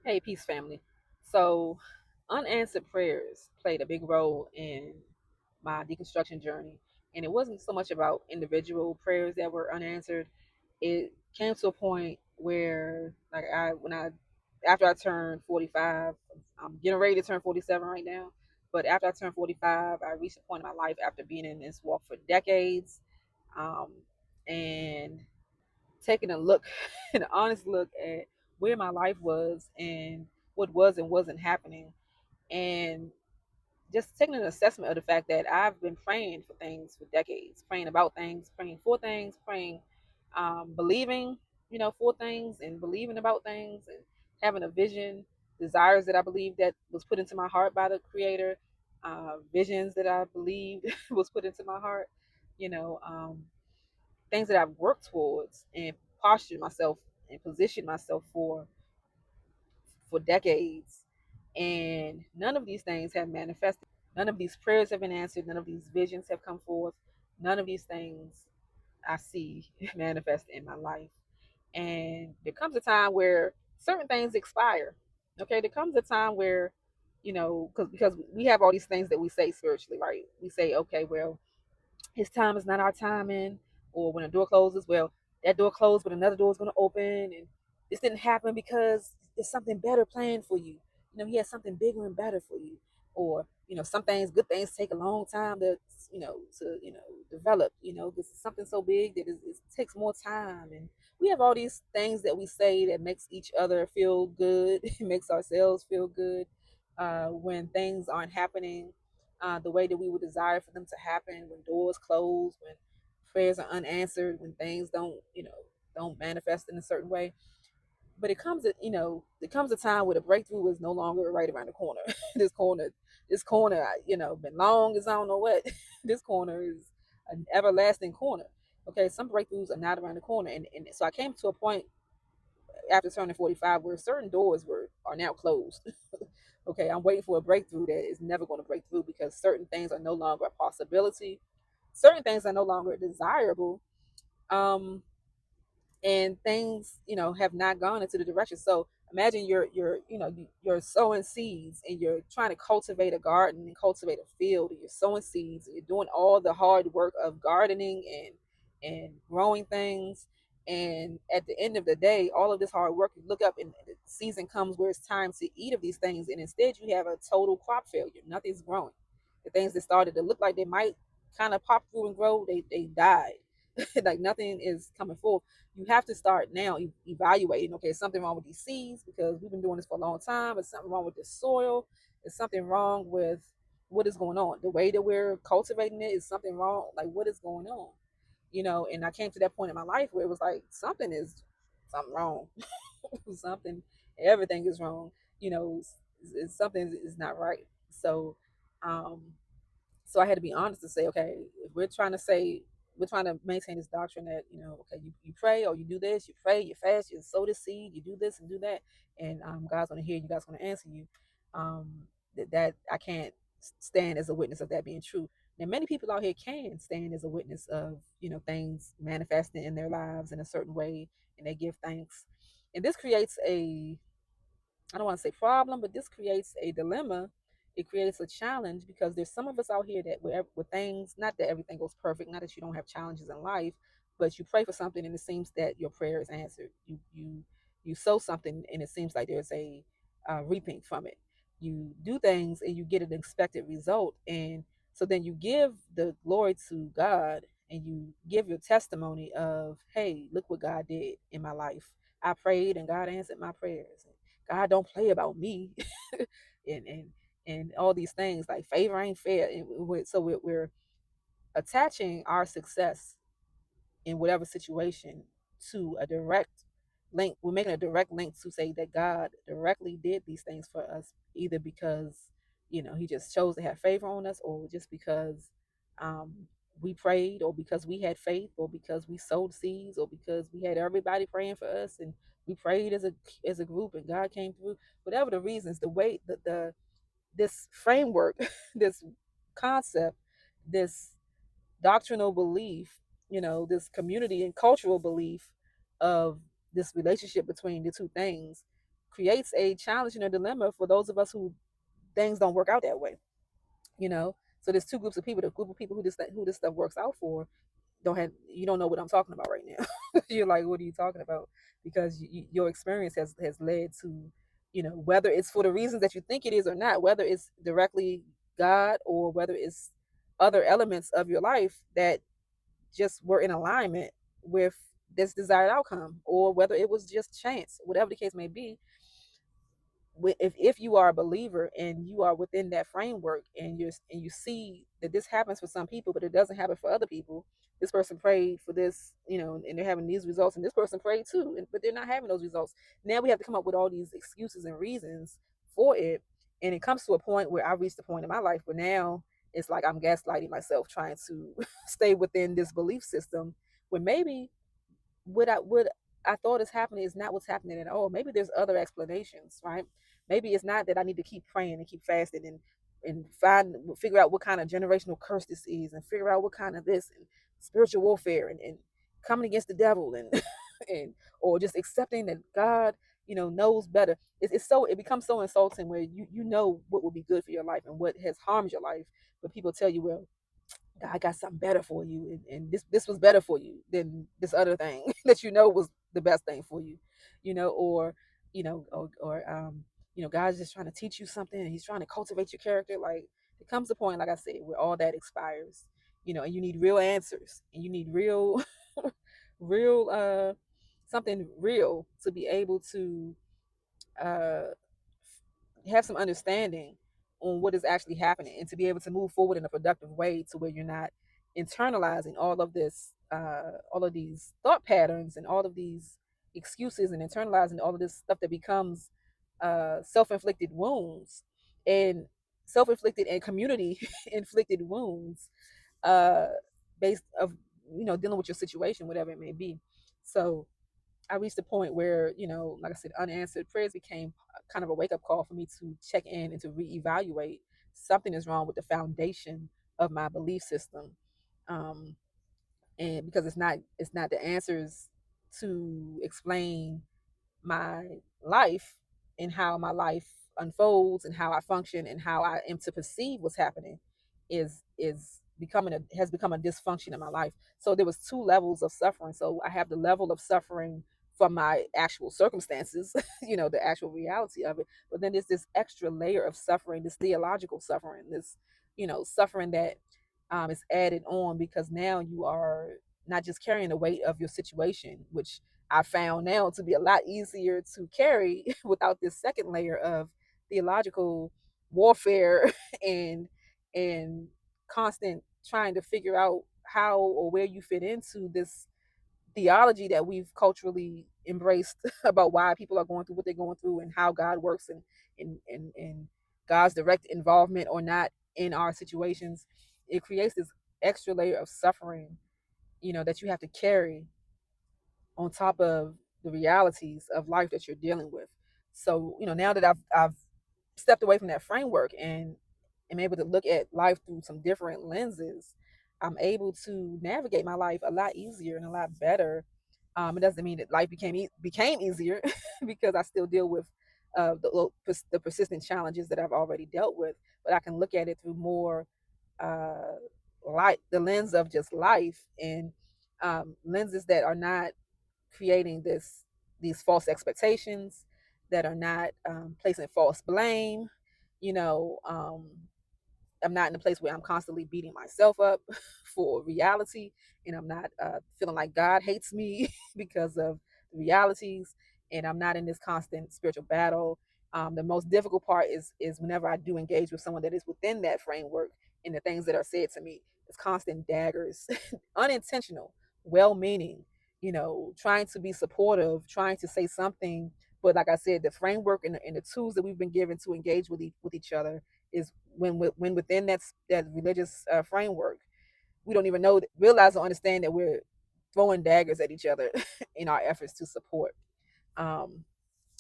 Hey, peace, family. So, unanswered prayers played a big role in my deconstruction journey. And it wasn't so much about individual prayers that were unanswered. It came to a point where, after I turned 45, I'm getting ready to turn 47 right now. But after I turned 45, I reached a point in my life after being in this walk for decades, um, and taking a look, an honest look at where my life was and what was and wasn't happening, and just taking an assessment of the fact that I've been praying for things for decades, praying about things, praying for things, praying, believing, for things and believing about things and having a vision, desires that I believe that was put into my heart by the Creator, visions that I believed was put into my heart, you know, things that I've worked towards and postured myself and positioned myself for decades. And none of these things have manifested. None of these prayers have been answered. None of these visions have come forth. None of these things I see manifest in my life. And there comes a time where certain things expire. Okay, there comes a time where, because we have all these things that we say spiritually, right? We say, okay, well, his time is not our timing, or when a door closes, well, that door closed, but another door is going to open, and this didn't happen because there's something better planned for you. He has something bigger and better for you, or some things, good things, take a long time to develop. This is something so big that it takes more time, and we have all these things that we say that makes each other feel good, makes ourselves feel good when things aren't happening the way that we would desire for them to happen, when doors close, when prayers are unanswered, when things don't manifest in a certain way. But it comes a time where the breakthrough is no longer right around the corner. this corner, been long as I don't know what. This corner is an everlasting corner. Okay, some breakthroughs are not around the corner, and so I came to a point after turning 45 where certain doors are now closed. Okay, I'm waiting for a breakthrough that is never going to break through because certain things are no longer a possibility, certain things are no longer desirable, um and things have not gone into the direction. So imagine you're sowing seeds and you're trying to cultivate a garden and cultivate a field, and you're sowing seeds and you're doing all the hard work of gardening and growing things. And at the end of the day, all of this hard work, you look up and the season comes where it's time to eat of these things, and instead you have a total crop failure. Nothing's growing. The things that started to look like they might kind of pop through and grow, they died. Like nothing is coming forth. You have to start now evaluating. Okay, is something wrong with these seeds because we've been doing this for a long time? Is something wrong with the soil? Is something wrong with what is going on? The way that we're cultivating it, is something wrong? Like, what is going on? And I came to that point in my life where it was like something wrong. Something, everything is wrong. Something is not right. Um, so I had to be honest to say, okay, if we're trying to maintain this doctrine that, okay, you pray or you do this, you pray, you fast, you sow the seed, you do this and do that, and God's going to hear you, God's going to answer you. Um, that I can't stand as a witness of that being true. Now, many people out here can stand as a witness of, things manifesting in their lives in a certain way, and they give thanks. And this creates I don't want to say problem, but this creates a dilemma. It creates a challenge because there's some of us out here that with things, not that everything goes perfect, not that you don't have challenges in life, but you pray for something and it seems that your prayer is answered. You sow something and it seems like there's a reaping from it. You do things and you get an expected result, and so then you give the glory to God and you give your testimony of, hey, look what God did in my life. I prayed and God answered my prayers. God don't play about me, and all these things like favor ain't fair. And so we're attaching our success in whatever situation to a direct link. We're making a direct link to say that God directly did these things for us, either because He just chose to have favor on us, or just because um, we prayed, or because we had faith, or because we sowed seeds, or because we had everybody praying for us and we prayed as a group and God came through. Whatever the reasons, the way the this framework, this concept, this doctrinal belief, this community and cultural belief of this relationship between the two things creates a challenge and a dilemma for those of us who things don't work out that way, you know. So there's two groups of people. The group of people who this stuff works out for you don't know what I'm talking about right now. You're like, what are you talking about? Because your experience has led to, whether it's for the reasons that you think it is or not, whether it's directly God or whether it's other elements of your life that just were in alignment with this desired outcome, or whether it was just chance, whatever the case may be. If you are a believer and you are within that framework, and you see that this happens for some people but it doesn't happen for other people. This person prayed for this, and they're having these results, and this person prayed too, but they're not having those results. Now we have to come up with all these excuses and reasons for it. And it comes to a point where I reached a point in my life where now it's like I'm gaslighting myself, trying to stay within this belief system, when maybe what I thought is happening is not what's happening at all. Maybe there's other explanations, right? Maybe it's not that I need to keep praying and keep fasting and figure out what kind of generational curse this is, and figure out what kind of this and spiritual warfare, and coming against the devil, and and or just accepting that God, knows better. It becomes so insulting where you know what will be good for your life and what has harmed your life, but people tell you, well, God got something better for you, and this was better for you than this other thing that was the best thing for you, or God's just trying to teach you something, and He's trying to cultivate your character. Like, it comes a point, like I said, where all that expires, and you need real answers, and you need real, real, something real to be able to uh have some understanding on what is actually happening, and to be able to move forward in a productive way, to where you're not internalizing all of these thought patterns and all of these excuses, and internalizing all of this stuff that becomes self-inflicted wounds, and self-inflicted and community inflicted wounds, uh based of dealing with your situation, whatever it may be. So I reached a point where, like I said, unanswered prayers became kind of a wake up call for me to check in and to reevaluate. Something is wrong with the foundation of my belief system, um, and because it's not the answers to explain my life, and how my life unfolds, and how I function, and how I am to perceive what's happening, is becoming a has become a dysfunction in my life. So there was two levels of suffering. So I have the level of suffering from my actual circumstances, the actual reality of it. But then there's this extra layer of suffering, this theological suffering, this, suffering that is added on, because now you are not just carrying the weight of your situation, which I found now to be a lot easier to carry without this second layer of theological warfare and and constant trying to figure out how or where you fit into this theology that we've culturally embraced about why people are going through what they're going through, and how God works, and God's direct involvement or not in our situations. It creates this extra layer of suffering, that you have to carry on top of the realities of life that you're dealing with. So, now that I've stepped away from that framework and am able to look at life through some different lenses, I'm able to navigate my life a lot easier and a lot better. It doesn't mean that life became easier because I still deal with the persistent challenges that I've already dealt with, but I can look at it through more uh, light, the lens of just life, and lenses that are not creating these false expectations, that are not placing false blame. You know, I'm not in a place where I'm constantly beating myself up for reality, and I'm not feeling like God hates me because of the realities, and I'm not in this constant spiritual battle. The most difficult part is whenever I do engage with someone that is within that framework, and the things that are said to me, it's constant daggers, unintentional, well-meaning, trying to be supportive, trying to say something, but like I said, the framework and the tools that we've been given to engage with each other is when within that religious framework, we don't even realize or understand that we're throwing daggers at each other in our efforts to support, um,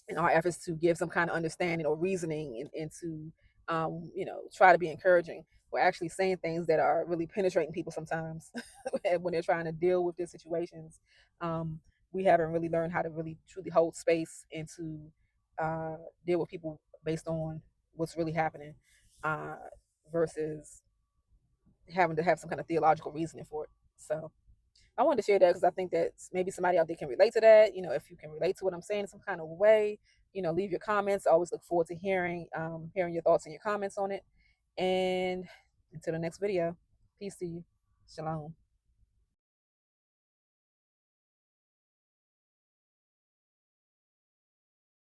in our efforts to give some kind of understanding or reasoning, and to try to be encouraging. We're actually saying things that are really penetrating people sometimes when they're trying to deal with their situations. um, we haven't really learned how to really truly hold space and to deal with people based on what's really happening, uh, versus having to have some kind of theological reasoning for it. So I wanted to share that because I think that maybe somebody out there can relate to that. If you can relate to what I'm saying in some kind of way, leave your comments. I always look forward to hearing your thoughts and your comments on it. And until the next video, peace to you. Shalom.